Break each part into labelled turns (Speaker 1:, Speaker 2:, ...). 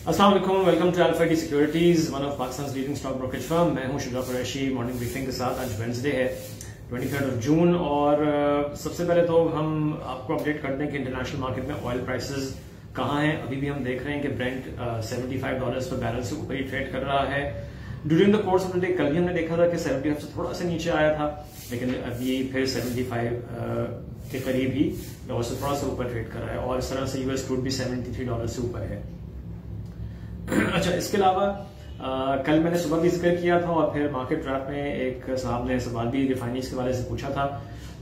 Speaker 1: अस्सलाम वालेकुम, welcome to Alpha Securities, one of Pakistan leading stock brokerage firm. मैं हूं शुजा कुरैशी। मॉर्निंग ब्रीफिंग के साथ आज वेडनेसडे है 23 जून और सबसे पहले तो हम आपको अपडेट कर दें कि इंटरनेशनल मार्केट में ऑयल प्राइसेस कहां हैं। अभी भी हम देख रहे हैं कि ब्रेंट $75 पर बैरल से ऊपर ही ट्रेड कर रहा है। During the course of the day कल भी हमने देखा था कि 75 से थोड़ा सा नीचे आया था, लेकिन अभी फिर 75 के करीब ही और से थोड़ा सा ऊपर ट्रेड कर रहा है और इस तरह से यूएस क्रूड भी $73 से ऊपर है। अच्छा, इसके अलावा कल मैंने सुबह भी जिक्र किया था और फिर मार्केट रैप में एक साहब ने सवाल भी रिफाइनरीज के बारे से पूछा था,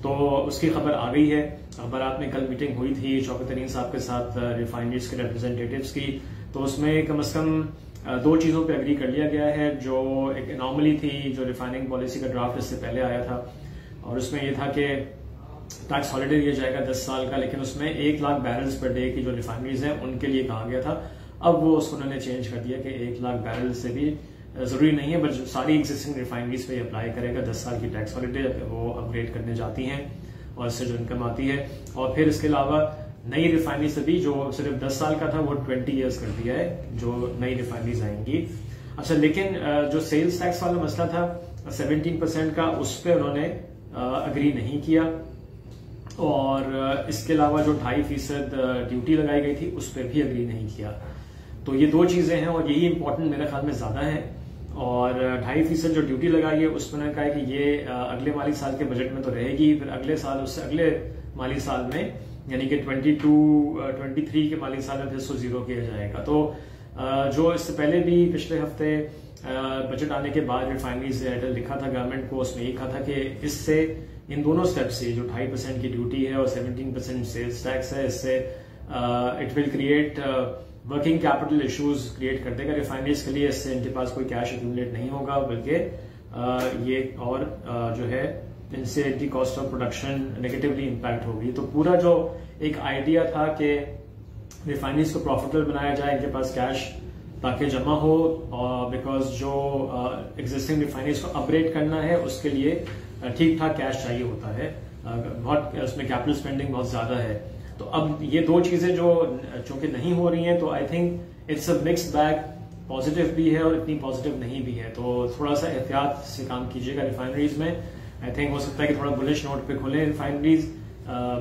Speaker 1: तो उसकी खबर आ गई है। अखबारात में कल मीटिंग हुई थी शौकत तरीन साहब के साथ रिफाइनरीज के रिप्रेजेंटेटिव्स की, तो उसमें कम से कम दो चीजों पे एग्री कर लिया गया है। जो एक एनॉमली थी, जो रिफाइनिंग पॉलिसी का ड्राफ्ट इससे पहले आया था और उसमें यह था कि टैक्स हॉलिडे दिया जाएगा 10 साल का, लेकिन उसमें 1 लाख बैरल्स पर डे की जो रिफाइनरीज हैं उनके लिए कहा गया था। अब वो उसको उन्होंने चेंज कर दिया कि 1 लाख बैरल से भी जरूरी नहीं है, बट सारी एग्जिस्टिंग रिफाइनरीज पे अप्लाई करेगा 10 साल की टैक्स हॉलिडे वो अपग्रेड करने जाती हैं और इससे जो इनकम आती है। और फिर इसके अलावा नई रिफाइनरी से भी जो सिर्फ 10 साल का था वो 20 ईयर्स कर दिया है जो नई रिफाइनरीज आएंगी। अच्छा, लेकिन जो सेल्स टैक्स वाला मसला था 17% का, उस पर उन्होंने अग्री नहीं किया और इसके अलावा जो 2.5% ड्यूटी लगाई गई थी उस पर भी अग्री नहीं किया। तो ये दो चीजें हैं और यही इंपॉर्टेंट मेरे ख्याल में ज्यादा है। और 2.5% जो ड्यूटी लगाई है उसमें उन्होंने कहा है कि ये अगले माली साल के बजट में तो रहेगी, फिर अगले साल उससे अगले माली साल में यानी कि 22-23 के माली साल में फिर इसको जीरो किया जाएगा। तो जो इससे पहले भी पिछले हफ्ते बजट आने के बाद रिफाइनरी से लेटर लिखा था गवर्नमेंट को, उसमें यही कहा था कि इससे इन दोनों स्टेप से जो 2.5% की ड्यूटी है और 17% सेल्स टैक्स है, इससे it will create working capital issues create कर देगा रिफाइनरीज के लिए। इससे इनके पास कोई कैश एक्यूमुलेट नहीं होगा, बल्कि ये और जो है इनसे इनकी cost of production negatively impact होगी। तो पूरा जो एक आइडिया था कि रिफाइनरीज को प्रॉफिटेबल बनाया जाए, इनके पास कैश ताकि जमा हो, बिकॉज जो एग्जिस्टिंग रिफाइनरीज को अपग्रेड करना है उसके लिए ठीक ठाक कैश चाहिए होता है, बहुत उसमें कैपिटल स्पेंडिंग बहुत ज्यादा है। तो अब ये दो चीजें जो चूंकि नहीं हो रही हैं, तो I think it's a mixed bag, positive भी है और इतनी पॉजिटिव नहीं भी है। तो थोड़ा सा एहतियात से काम कीजिएगा रिफाइनरीज में। आई थिंक हो सकता है कि थोड़ा बुलिश नोट पे खुले refineries,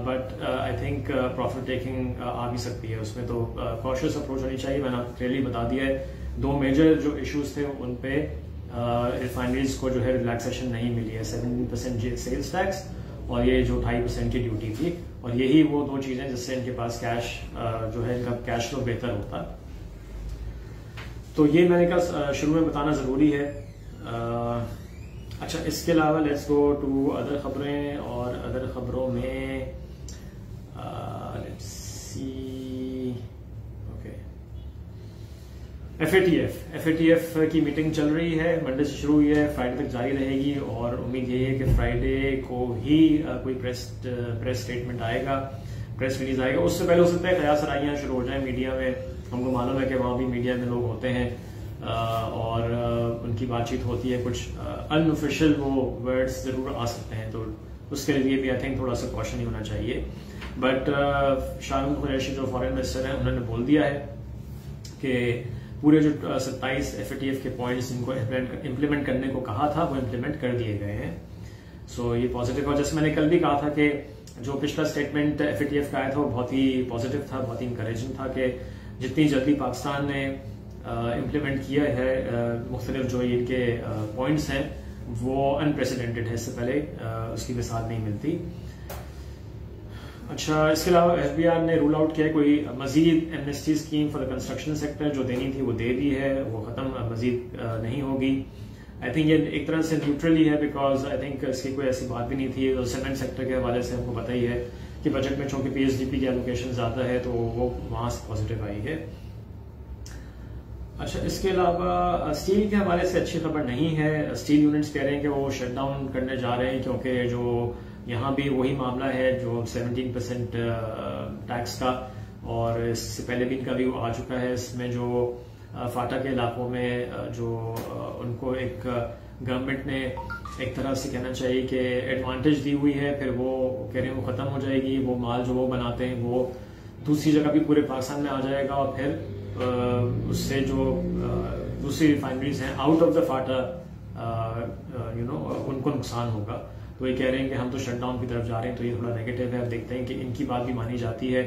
Speaker 1: but I think profit taking आ भी सकती है उसमें, तो कॉशियस अप्रोच होनी चाहिए। मैंने क्लियरली बता दिया है, दो मेजर जो इश्यूज थे उन पे रिफाइनरीज को जो है रिलैक्सेशन नहीं मिली है, 17% सेल्स टैक्स और ये जो 2.5% की ड्यूटी थी, और यही वो दो चीजें जिससे इनके पास कैश जो है इनका कैश फ्लो बेहतर होता। तो ये मैंने कहा शुरू में बताना जरूरी है। अच्छा, इसके अलावा लेट्स गो टू अदर खबरें, और अदर खबरों में लेट्स सी, ओके, FATF की मीटिंग चल रही है, मंडे से शुरू हुई है, फ्राइडे तक जारी रहेगी और उम्मीद यही है कि फ्राइडे को ही कोई प्रेस स्टेटमेंट आएगा, प्रेस रिलीज आएगा। उससे पहले हो सकता है कयास राइयां शुरू हो जाए मीडिया में। हमको मालूम है कि वहां भी मीडिया में लोग होते हैं और उनकी बातचीत होती है, कुछ अनऑफिशियल वो वर्ड्स जरूर आ सकते हैं, तो उसके लिए भी आई थिंक थोड़ा सा कॉशन ही होना चाहिए। बट शाह कुरैशी जो फॉरेन मिनिस्टर हैं उन्होंने बोल दिया है कि पूरे जो 27 FATF के पॉइंट्स इनको इम्प्लीमेंट करने को कहा था वो इम्प्लीमेंट कर दिए गए हैं। सो ये पॉजिटिव। और जैसे मैंने कल भी कहा था कि जो पिछला स्टेटमेंट FATF का आया था वो बहुत ही पॉजिटिव था, बहुत ही इंकरेजिंग था कि जितनी जल्दी पाकिस्तान ने इम्प्लीमेंट किया है मुख्तलिफ जो इनके पॉइंट्स हैं वो अनप्रेसिडेंटेड है, इससे पहले उसकी मिसाल नहीं मिलती। अच्छा, इसके अलावा SBR ने रूल आउट किया है कोई मजीद amnesty scheme for the construction sector, जो देनी थी वो दे दी है, वो खत्म मजीद नहीं होगी। आई थिंक ये एक तरह से न्यूट्रल ही है, बिकॉज आई थिंक इसकी कोई ऐसी बात भी नहीं थी। और सीमेंट सेक्टर के हवाले से हमको पता ही है कि बजट में चूंकि PSDP की एलोकेशन ज्यादा है तो वो वहां से पॉजिटिव आई है। अच्छा, इसके अलावा स्टील के हवाले से अच्छी खबर नहीं है। स्टील यूनिट्स कह रहे हैं कि वो शट डाउन करने जा रहे हैं, क्योंकि जो यहाँ भी वही मामला है जो 17% टैक्स का, और इससे पहले भी इनका भी आ चुका है। इसमें जो फाटा के इलाकों में जो उनको एक गवर्नमेंट ने एक तरह से कहना चाहिए कि एडवांटेज दी हुई है, फिर वो कह रहे हैं वो खत्म हो जाएगी, वो माल जो वो बनाते हैं वो दूसरी जगह भी पूरे पाकिस्तान में आ जाएगा और फिर उससे जो दूसरी रिफाइनरीज हैं आउट ऑफ द फाटा उनको नुकसान होगा। तो ये कह रहे हैं कि हम तो शटडाउन की तरफ जा रहे हैं, तो ये थोड़ा नेगेटिव है। अब देखते हैं कि इनकी बात भी मानी जाती है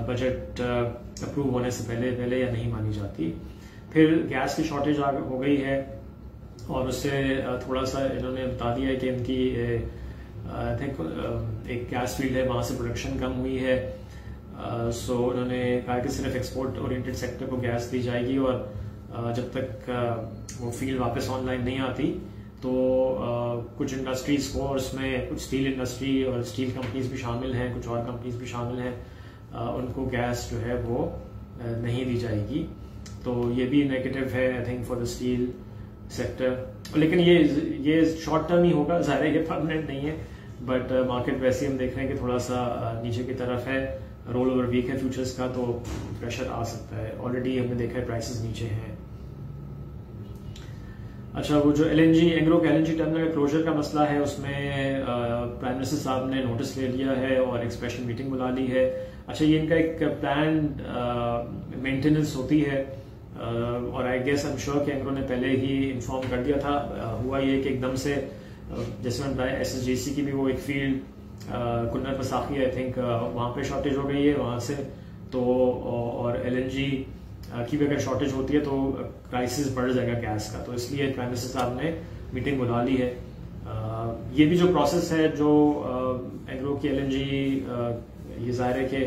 Speaker 1: बजट अप्रूव होने से पहले या नहीं मानी जाती। फिर गैस की शॉर्टेज हो गई है और उससे थोड़ा सा इन्होंने बता दिया है कि इनकी आई थिंक एक गैस फील्ड है, वहां से प्रोडक्शन कम हुई है। सो उन्होंने कहा कि सिर्फ एक्सपोर्ट ओरिएंटेड सेक्टर को गैस दी जाएगी और जब तक वो फील्ड वापस ऑनलाइन नहीं आती तो कुछ इंडस्ट्रीज को, और उसमें कुछ स्टील इंडस्ट्री और स्टील कंपनीज भी शामिल हैं, कुछ और कंपनीज भी शामिल हैं, उनको गैस जो है वो नहीं दी जाएगी। तो ये भी नेगेटिव है I think for the steel sector. लेकिन ये शॉर्ट टर्म ही होगा, ज़ाहिर है ये परमानेंट नहीं है, बट मार्केट वैसे हम देख रहे हैं कि थोड़ा सा नीचे की तरफ है, रोल ओवर वीक है फ्यूचर्स का, तो प्रेशर आ सकता है। ऑलरेडी हमने देखा है प्राइसेस नीचे हैं। अच्छा, वो जो एंग्रो के एलएनजी टर्मिनल क्लोजर का मसला है, उसमें प्राइम मिनिस्टर साहब ने नोटिस ले लिया है और एक स्पेशल मीटिंग बुला ली है। अच्छा, ये इनका एक प्लान मेंटेनेंस होती है और I guess I am sure कि एंग्रो ने पहले ही इन्फॉर्म कर दिया था। हुआ ये कि एकदम से जैसे मैंने बताया SSGC की भी वो एक फील्ड कुन्नर पसाखी आई थिंक वहां पे शॉर्टेज हो गई है वहां से, तो और LNG की भी अगर शॉर्टेज होती है तो क्राइसिस बढ़ जाएगा गैस का। तो इसलिए प्राइम मिनिस्टर साहब ने मीटिंग बुला ली है। ये भी जो प्रोसेस है जो एग्रो की LNG ये जाहिर है कि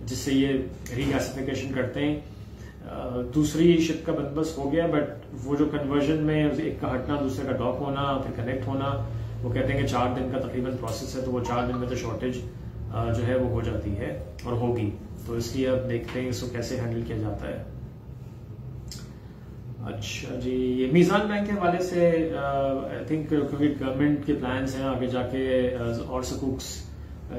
Speaker 1: जिससे ये रीगैसिफिकेशन करते हैं, दूसरी शिप का बंदोबस्त हो गया, बट वो जो कन्वर्जन में एक का हटना दूसरे का डॉक होना फिर कनेक्ट होना, वो कहते हैं कि 4 दिन का तकरीबन प्रोसेस है, तो वो 4 दिन में तो शॉर्टेज जो है वो हो जाती है और होगी। तो इसलिए अब देखते हैं इसको कैसे हैंडल किया जाता है। अच्छा जी, ये मीजान बैंक के हवाले से आई थिंक क्योंकि गवर्नमेंट के प्लान्स हैं आगे जाके और सकूक्स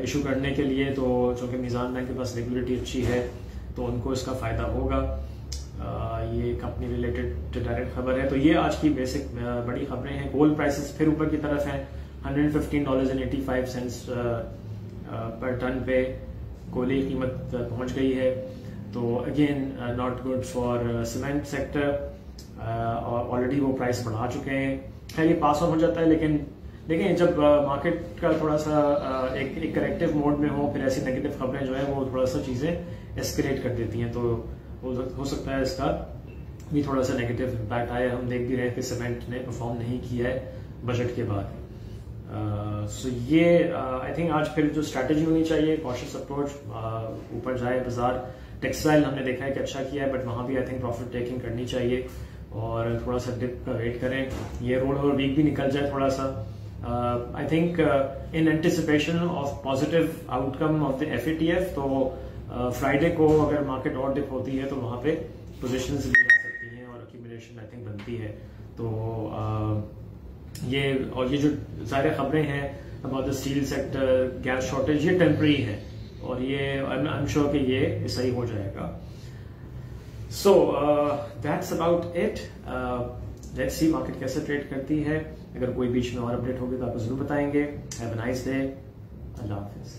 Speaker 1: इशू करने के लिए, तो चूंकि मीजान बैंक के पास लिक्विडिटी अच्छी है तो उनको इसका फायदा होगा। ये कंपनी रिलेटेड डायरेक्ट खबर है। तो ये आज की बेसिक बड़ी खबरें हैं। गोल्ड प्राइसेस फिर ऊपर की तरफ हैं, $115.85 पर टन पे कोयले की कीमत पहुंच गई है। तो again not good for cement sector, और ऑलरेडी वो प्राइस बढ़ा चुके हैं। खैर ये पास ऑन हो जाता है, लेकिन देखें जब मार्केट का थोड़ा सा एक करेक्टिव मोड में हो, फिर ऐसी नेगेटिव खबरें जो है वो थोड़ा सा चीजें एस्केलेट कर देती हैं, तो हो सकता है इसका भी थोड़ा सा नेगेटिव इम्पैक्ट आया। हम देख भी रहे हैं कि सीमेंट ने परफॉर्म नहीं किया है बजट के बाद। सो ये आई थिंक आज फिर जो स्ट्रैटेजी होनी चाहिए, कॉशियस अप्रोच, ऊपर जाए बाजार। टेक्सटाइल हमने देखा है कि अच्छा किया है, बट वहां भी आई थिंक प्रॉफिट टेकिंग करनी चाहिए और थोड़ा सा डिप का वेट करें। ये रोल ओवर वीक भी निकल जाए थोड़ा सा, I think in anticipation of positive outcome of the FATF। तो फ्राइडे को अगर मार्केट और डिप होती है तो वहां पे पोजीशंस ली जा सकती हैं और एक्यूमुलेशन आई थिंक बनती है। तो ये जो सारे खबरें हैं about the steel sector, gas shortage, ये टेम्पररी है और ये आई एम श्योर कि ये सही हो जाएगा। So that's about it. Let's see market कैसे ट्रेड करती है। अगर कोई बीच में और अपडेट होगी तो आपको जरूर बताएंगे। Have a nice day. Allah Hafiz.